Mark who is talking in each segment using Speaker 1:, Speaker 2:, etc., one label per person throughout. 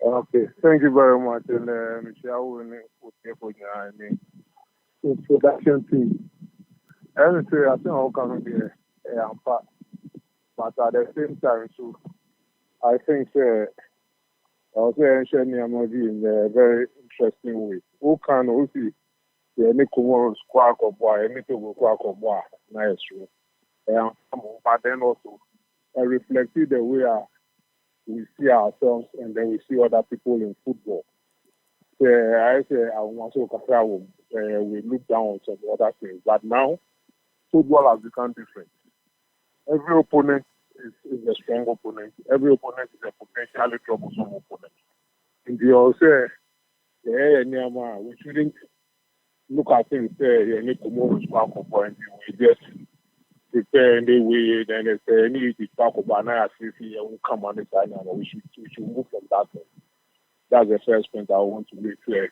Speaker 1: Okay, thank you very much. And Michelle, we need for the introduction team. And say, I think I'll come here, but at the same time, too, I think I'll say in a very interesting way. Who can also see any Kumoro squawk or boy, any to squawk or boy, nice. But then also, I reflected the way we see ourselves and then we see other people in football. I say I want to we look down on some other things, but now football has become different. Every opponent is a strong opponent. Every opponent is a potentially troublesome opponent. In the also, we shouldn't look at things say need to move spark of point. We just prepare any way, then if any spark of banana will come on the side and we should move from that thing. That's the first point I want to make clear.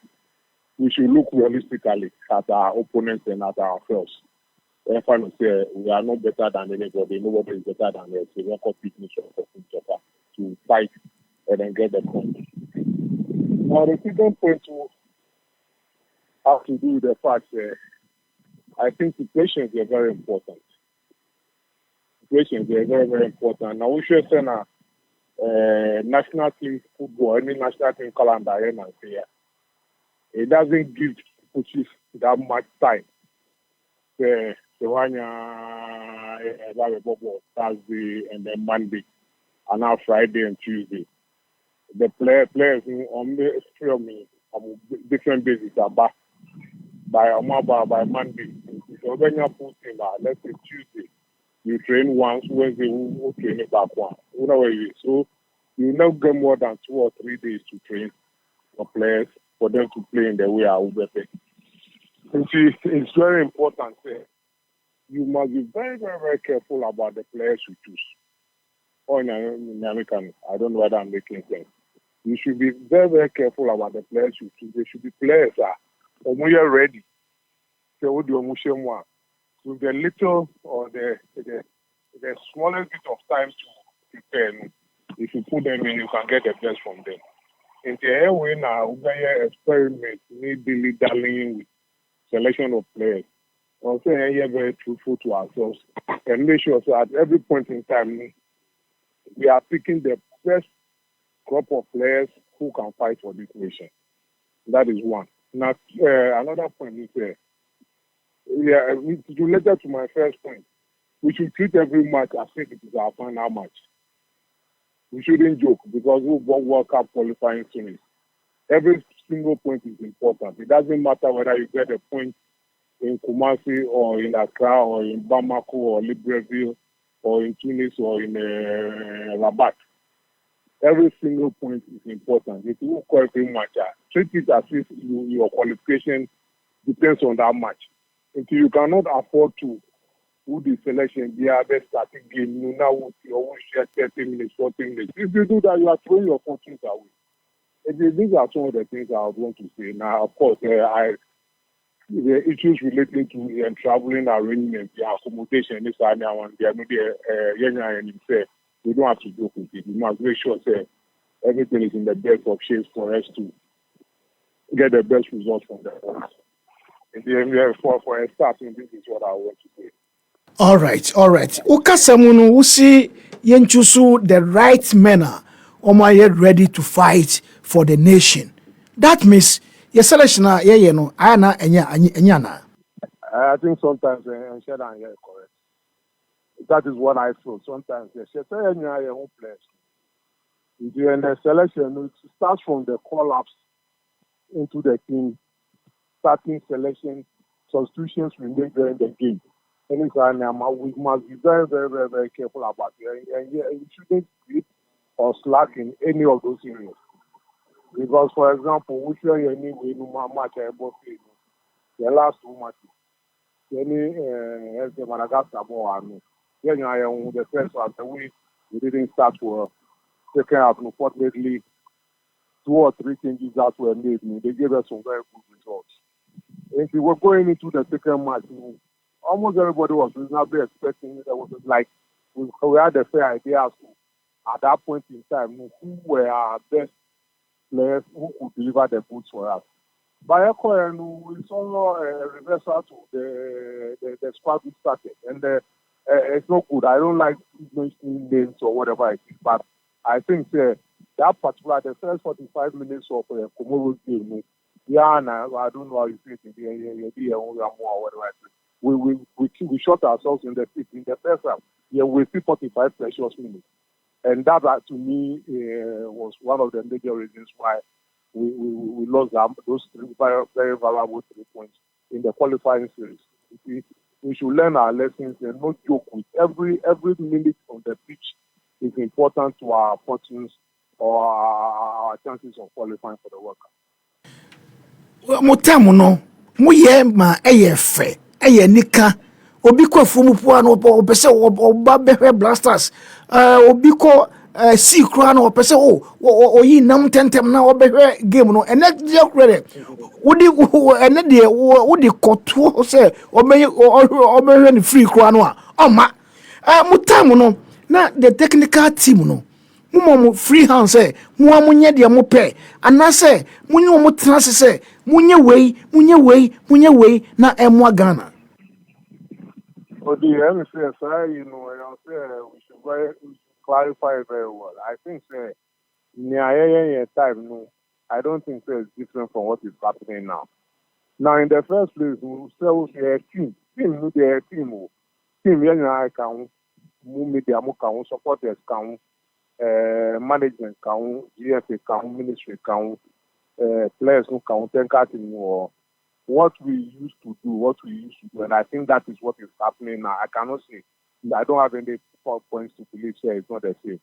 Speaker 1: We should look realistically at our opponents and at ourselves. If I say we are not better than anybody, nobody is better than us. We don't compete to fight and then get the point. Now the second point to have to do with the fact that I think situations are very important. Situations are very, very important. Now we should say now national team football, any national team calendar and say it doesn't give coaches that much time. The one Thursday and then Monday, and now Friday and Tuesday. The players on the filming on different bases are back by Monday. So when you put in let's say Tuesday, you train once, Wednesday you train back one. So you now get more than 2 or 3 days to train for players for them to play in the way I will be. It's very important. You must be very, very, very careful about the players you choose. Or in American, I don't know whether I'm making sense. You should be very, very careful about the players you choose. They should be players when we are ready. So the little or the smallest bit of time to prepare. If you put them in, you can get the best from them. In the airway now, we experiment, maybe dallying with selection of players. Also, we are very truthful to ourselves and make sure so at every point in time we are picking the best crop of players who can fight for this nation. That is one. Now, another point is it's related to my first point. We should treat every match as if it is our final match. We shouldn't joke because we won World Cup qualifying series. Every single point is important. It doesn't matter whether you get a point in Kumasi or in Accra or in Bamako or Libreville or in Tunis or in Rabat. Every single point is important. If you qualify match, treat it as if your qualification depends on that match. Until you cannot afford to do the selection, the other starting game, you now will share 30 minutes, 40 minutes. If you do that, you are throwing your fortunes away. These are some of the things I would want to say. Now, of course, the issues relating to traveling arrangements, the accommodation, this and that one, we don't have to joke with it. We must make sure that everything is in the best of shape for us to get the best results from the homes. In the end, for a starting, this is what I want to say.
Speaker 2: All right. Ukasamunu usi yenchusu the right manner omaye ready to fight for the nation. That means your selection no ana enya.
Speaker 1: I think sometimes and share and hear correct. That is what I feel. Sometimes they say your own players. In the selection, it starts from the call-ups into the team, starting selection, substitutions we make during the game. We must be very, very, very, very careful about it. And we shouldn't slip or slack in any of those areas. Because, for example, we share any match the last 2 matches. Any Madagascar ball, the first one, we didn't start well. Second half, unfortunately, 2 or 3 changes that were made. They gave us some very good results. If we were going into the second match, almost everybody was reasonably expecting it. It was like we had a fair idea as to, at that point in time, who were our best players who could deliver the goods for us. By and we saw a reversal to the squad we started, and it's not good. I don't like mentioning names or whatever it is, but I think that particular the first 45 minutes of the Comoros game, yeah, and I don't know how you see it in the or whatever it is. We shot ourselves in the feet in the first half. Yeah, we see 45 precious minutes, and that to me was one of the major reasons why we lost those very, very valuable 3 points in the qualifying series. We should learn our lessons and not joke with every minute on the pitch is important to our fortunes or our chances of qualifying for the World
Speaker 2: Cup. Mutamu no, muye ma eyefe, nika. Obi ko fumu po ano opese oba behwe blasters. Obi ko see kra no opese oyi nam tentem na obehwe game no. Ene je krede. Wodi ene de wodi koto se obehwe ni free kra no a. Oma. Mutamu no na the technical team no. Mu free hand say mu amunye de mo pe anase munye mo trans say munye wei na emwa Ghana.
Speaker 1: Oh, the MCSI, we should clarify very well. I think, near time, no, I don't think it's different from what is happening now. Now, in the first place, we say a team, I can media, can supporters, can management, can GFA, can ministry, can players who can take more. What we used to do, and I think that is what is happening now. I cannot say, I don't have any points to believe here it's not the same.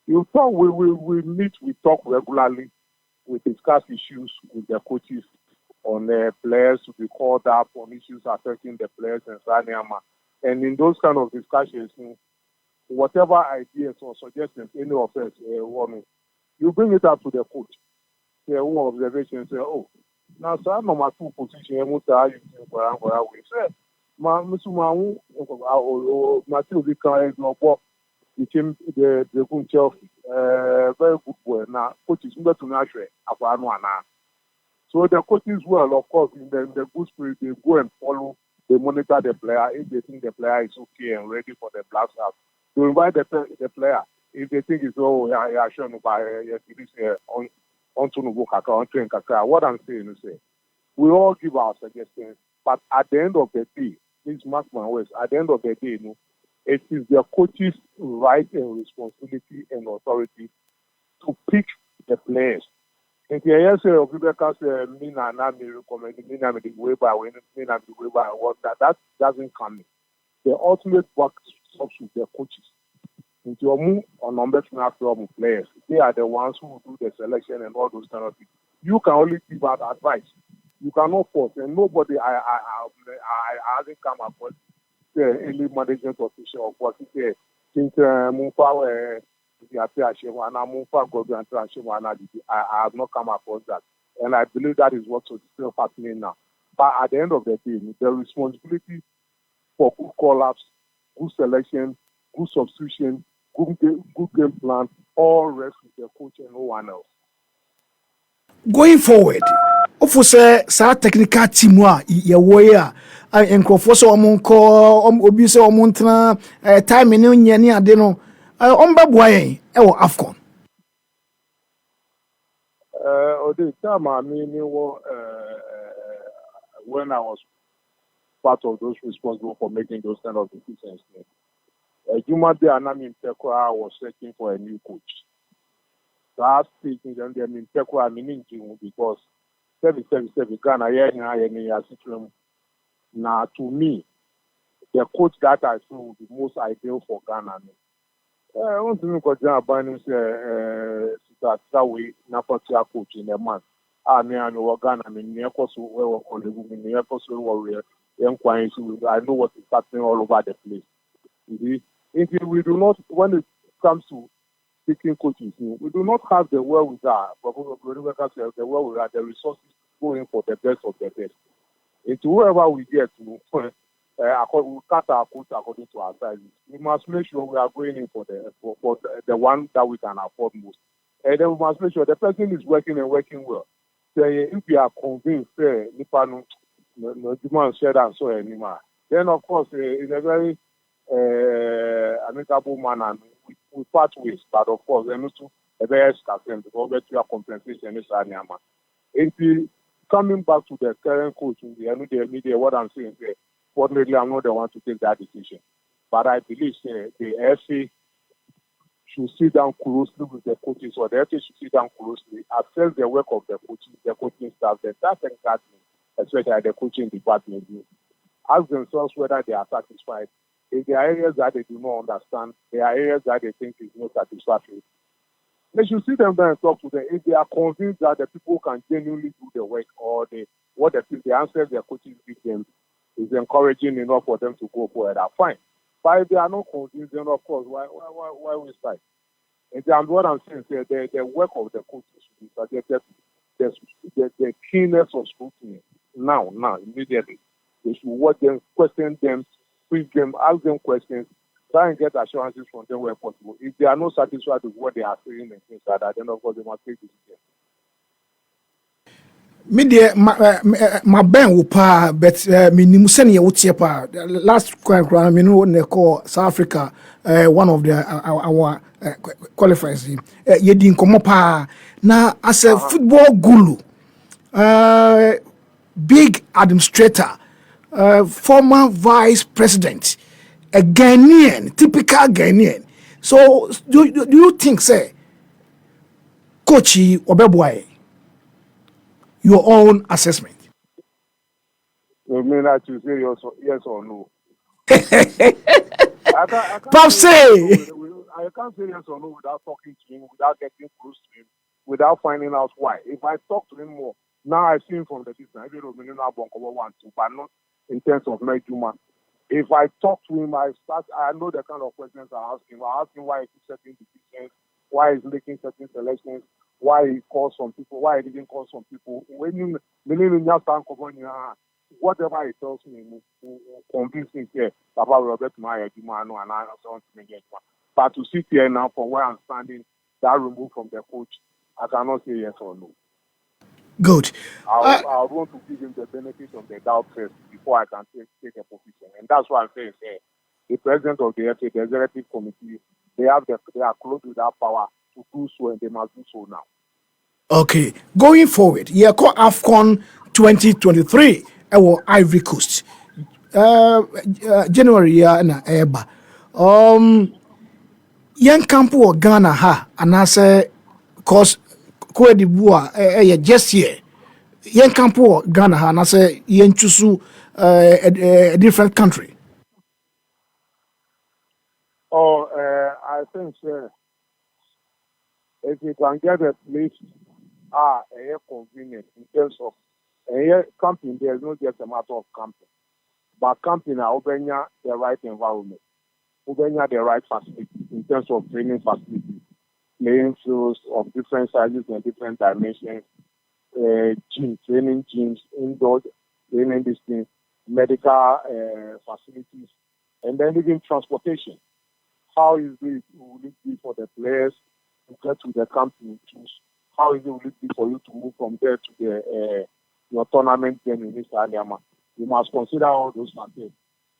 Speaker 1: You talk, we meet, we talk regularly, we discuss issues with the coaches on players to be called up, on issues affecting the players in Sanyama. And in those kind of discussions, whatever ideas or suggestions any of us want, you bring it up to the coach. Say, one observation, say, oh, now, so I'm number 2 position. I'm going to say, Masumamu, Matthew Vicar, became the good Chelsea. Very good boy. Now, coaches, not to natural. So the coaches, well, of course, in the good spirit, they go and follow, they monitor the player. If they think the player is okay and ready for the blast out, they invite the player. If they think it's, sure, what I'm saying is, we all give our suggestions, but at the end of the day, please mark my words, at the end of the day, it is the coach's right and responsibility and authority to pick the players. And the answer of Rebecca said, me recommend me the way by when me the way by what that doesn't come in. The ultimate work stops with the coaches. Into your move on number 2 players. They are the ones who do the selection and all those kind of things. You can only give out advice. You cannot force, and nobody I hasn't come across any management official or what since Mufa I have not come across that, and I believe that is what's still happening now. But at the end of the day, the responsibility for good call-ups, good selection, good substitution, good game plan, all rest with the coach and no one else.
Speaker 2: Going forward, of say sa technical team ye way encrofo so omonko obi se omontena time ni nya ni ade no ombaboa yen e wo Afcon.
Speaker 1: The time I mean when I was part of those responsible for making those kind of decisions. Juma De Anami Tekwa was searching for a new coach. Last speaking, then they mean Tekwa meaning because 777 Ghana now to me, the coach that I saw would be most ideal for Ghana. I want to know that way Napatia coach in a month. I know Ghana, I mean, I know what is happening all over the place. We do not, when it comes to picking coaches, we do not have the wherewithal, the resources going for the best of the best. Into whoever we get, we cut our coach according to our size. We must make sure we are going in for the one that we can afford most. And then we must make sure the person is working and working well. So if we are convinced, no demand share and so anymore. Then of course, in a very amicable manner, we part ways. But of course, then also a very scarcity because we are compensation is anyama. And coming back to the current coach, the media, what I'm saying is, fortunately, I'm not the one to take that decision. But I believe the FA should sit down closely with the coaches, or the FA should sit down closely, assess the work of the coaching staff, the staff and captain, especially the coaching department. Ask themselves whether they are satisfied. If there are areas that they do not understand, there are areas that they think is not satisfactory. They should sit them down and talk to them. If they are convinced that the people can genuinely do the work, or the answers their coaches give them is encouraging enough for them to go for that, fine. But if they are not convinced, then of course, why waste time? And what I'm saying is the work of the coaches should be targeted. The keenness of scrutiny now, immediately. They should watch them, question them, quiz them, ask them questions, try and get assurances from them where possible. If they are not satisfied with what they are saying and things like that, then of course they must take decisions.
Speaker 2: Media my ben wo pa but minimu sene wo tie pa last kwan me no ne call South Africa one of the our qualifiers ye di nkomo pa na as a football guru big administrator former vice president, a Ghanaian, typical Ghanaian. So do you think say Coachy Obeboy your own assessment?
Speaker 1: You mean that you say yes or no?
Speaker 2: Pop say
Speaker 1: I can't say yes or no without talking to him, without getting close to him, without finding out why. If I talk to him more, now I see him from the distance. But not in terms of Mejuma. If I talk to him, I know the kind of questions I ask him. I ask him why he's setting decisions, why he's making certain selections, why he calls some people, why he didn't call some people. When you whatever he tells me, convince me here about Robert Maya, and I want to make it. But to sit here now from where I'm standing, that removed from the coach, I cannot say yes or no.
Speaker 2: Good.
Speaker 1: I want to give him the benefit of the doubt first before I can take a position. And that's why I'm saying the president of the FA, the executive committee, they are close to that power to do so, and they must do so now.
Speaker 2: Okay. Going forward, call AFCON 2023 Ivory Coast. January na eba. Young campo Ghana ha anase cause Kwedi Bua just here. Yen campo Ghana ha na say yen choose a different country.
Speaker 1: I think if you can get a place convenient in terms of camping, there's not just a matter of camping, but camping Ubenya the right environment, Ubenya the right facilities in terms of training facilities, playing fields of different sizes and different dimensions, training gyms, indoor training distance, medical facilities, and then even transportation. How easy will it be for the players to get to the camp to choose? How easy will it be for you to move from there to your tournament game in this area? You must consider all those factors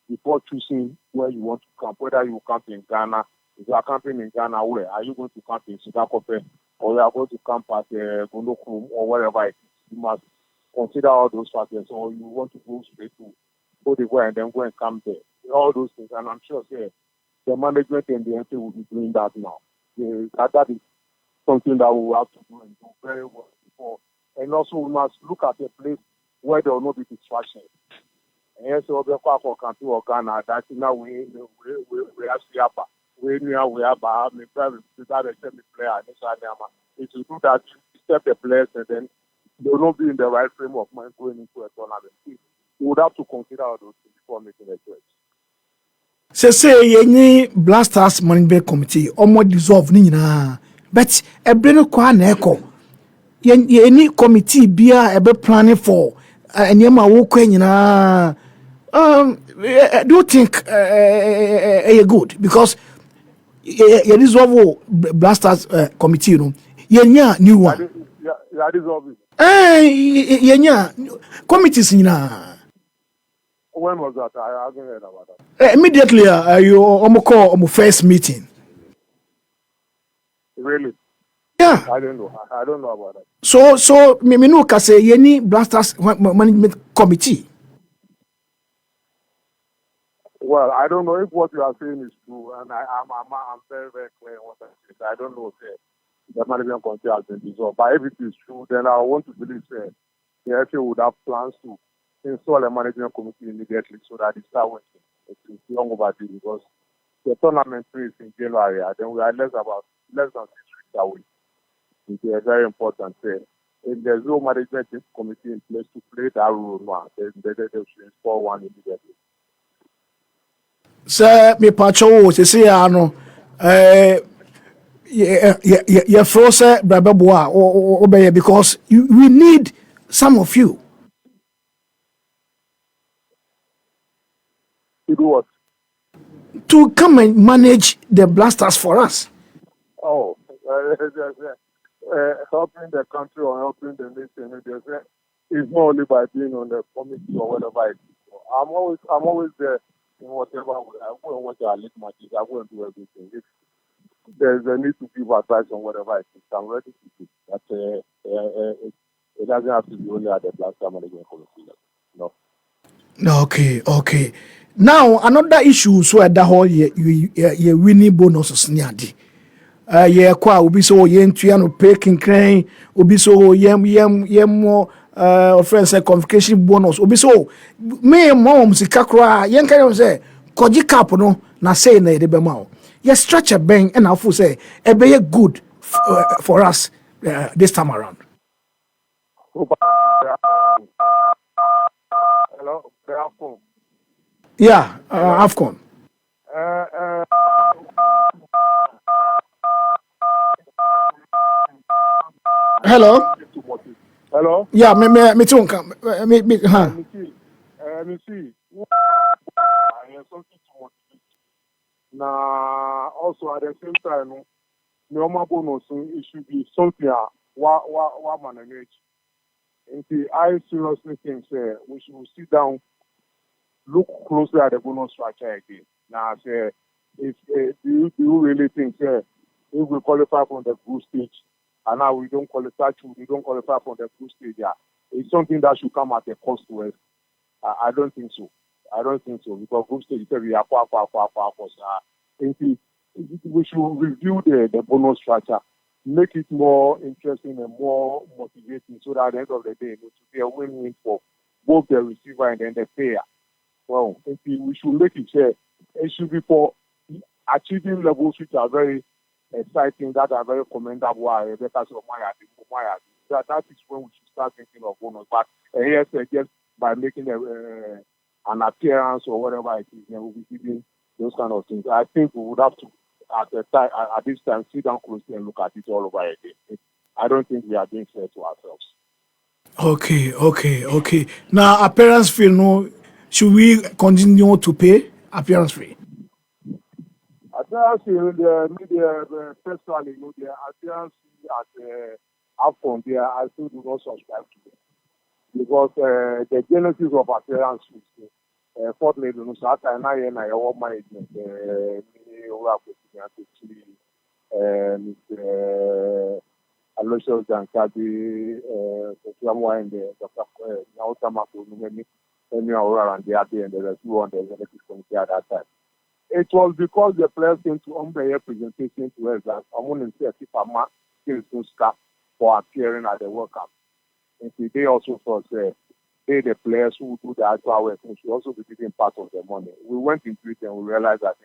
Speaker 1: before choosing where you want to camp, whether you camp in Ghana. If you are camping in Ghana, where are you going to camp in Sikakope, or you are going to camp at Gondokrum or wherever it is? You must consider all those factors, or you want to go straight to Cote d'Ivoire and then go and camp there. All those things, and I'm sure the management and the FA will be doing that now. That is something that we will have to do and do very well before. And also, we must look at a place where there will not be distraction. And yes, we will for country or Ghana. That's now we have Siapa. We have private player. If you do that, you step the players and then they will not be in the right frame of mind going into a tournament. We would have to consider all those things before making a choice.
Speaker 2: Say any Blasters Management Committee almost dissolve ni nyina but ebere kwa na eko any committee bia ebe planning for anyama wo kwa nyina do you think good because you dissolve Blasters committee Yenya new one.
Speaker 1: Yeah, this office.
Speaker 2: Yenya committees nyina.
Speaker 1: When was that? I haven't heard about that.
Speaker 2: Immediately you call first meeting.
Speaker 1: Really?
Speaker 2: Yeah.
Speaker 1: I don't know. I don't know about that.
Speaker 2: So me no ka say yeni blasters management committee.
Speaker 1: Well, I don't know if what you are saying is true, and I'm very, very clear in what I say. I don't know if the management committee has been dissolved. But if it is true, then I want to believe the FA would have plans to install a management committee immediately so that it start working. It's long overdue because the tournament is in January, and then we are less than 6 weeks away. It's very important. If there's no management committee in place to play that role now, then they should install one immediately.
Speaker 2: Sir, me pacho se say ano ye froze brabeboa obey because we need some of you
Speaker 1: To do what?
Speaker 2: to come and manage the blasters for us.
Speaker 1: Oh, helping the country or helping the nation. It's not only by being on the committee or whatever it is. I'm always there in whatever way. I go and watch our league matches. I go and do everything. If there's a need to give advice on whatever it is, I'm ready to do. But it doesn't have to be only at the blaster management committee. No.
Speaker 2: Okay. Now another issue so at the whole ye winning bonuses nyadi. Ye kwa obi so ye ntua no pay kinkran obi so yem mo friends say convocation bonus obi so me mom sika kra yen kan say koji cap no na say na de be ma o ye stretch a ben and afu say e be good for us this time around.
Speaker 1: Hello, good afternoon.
Speaker 2: Yeah, AFCON. Hello.
Speaker 1: Hello.
Speaker 2: Yeah, me too. Me huh.
Speaker 1: Me see. I have something to motivate. Now, also at the same time, normal bonus it should be something what manage. And I seriously think we should sit down, look closely at the bonus structure again. Now, say, if do you really think if we qualify from the group stage, and now we don't qualify from the group stage, yeah, it's something that should come at a cost to us. I don't think so. Because group stage we are far. We should review the bonus structure, make it more interesting and more motivating, so that at the end of the day, it will be a win-win for both the receiver and then the payer. Well, we should make it fair. It should be for achieving levels which are very exciting, that are very commendable. That is when we should start thinking of bonus. But yes, just by making an appearance or whatever it is, we'll be giving those kind of things. I think we would have to, at this time, sit down closely and look at it all over again. I don't think we are being fair to ourselves.
Speaker 2: Okay. Now, appearance fee, no, should we continue to pay appearance fee?
Speaker 1: Appearance fee, personally, the appearance fee at AFCON there, I still do not subscribe to it. Because the genesis of appearance fees, fourthly, so at I want management, Mr. Aloysius Dankadi, Sofiamwa and Dr. Nautamako, and the other and the two on the executive committee at that time. It was because the players came to their presentation to us that someone in Fama gives no staff for appearing at the World Cup. And they also thought the players who do the actual work should also be giving part of the money. We went into it and we realized that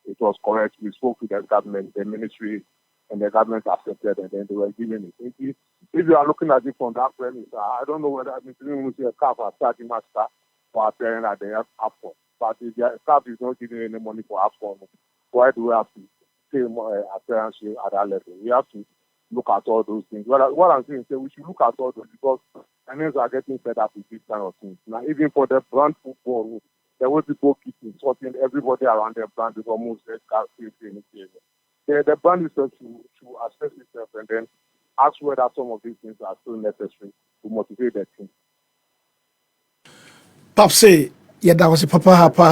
Speaker 1: it was correct. We spoke to the government, the ministry, and the government accepted, and then they were giving it. If you are looking at it from that premise, I don't know whether we see a CAF are starting master for appearing at the AFCON. But if the CAF is not giving any money for AFCON, why do we have to pay more appearance at that level? We have to look at all those things. What I'm saying is we should look at all those because Ghanaians are getting fed up with these kind of things. Now, even for the brand football, the way people keep insulting everybody around their brand is almost the brand itself should assess itself and then ask whether some of these things are still necessary to motivate the team.
Speaker 2: Pop say, yeah, that was a papa hapa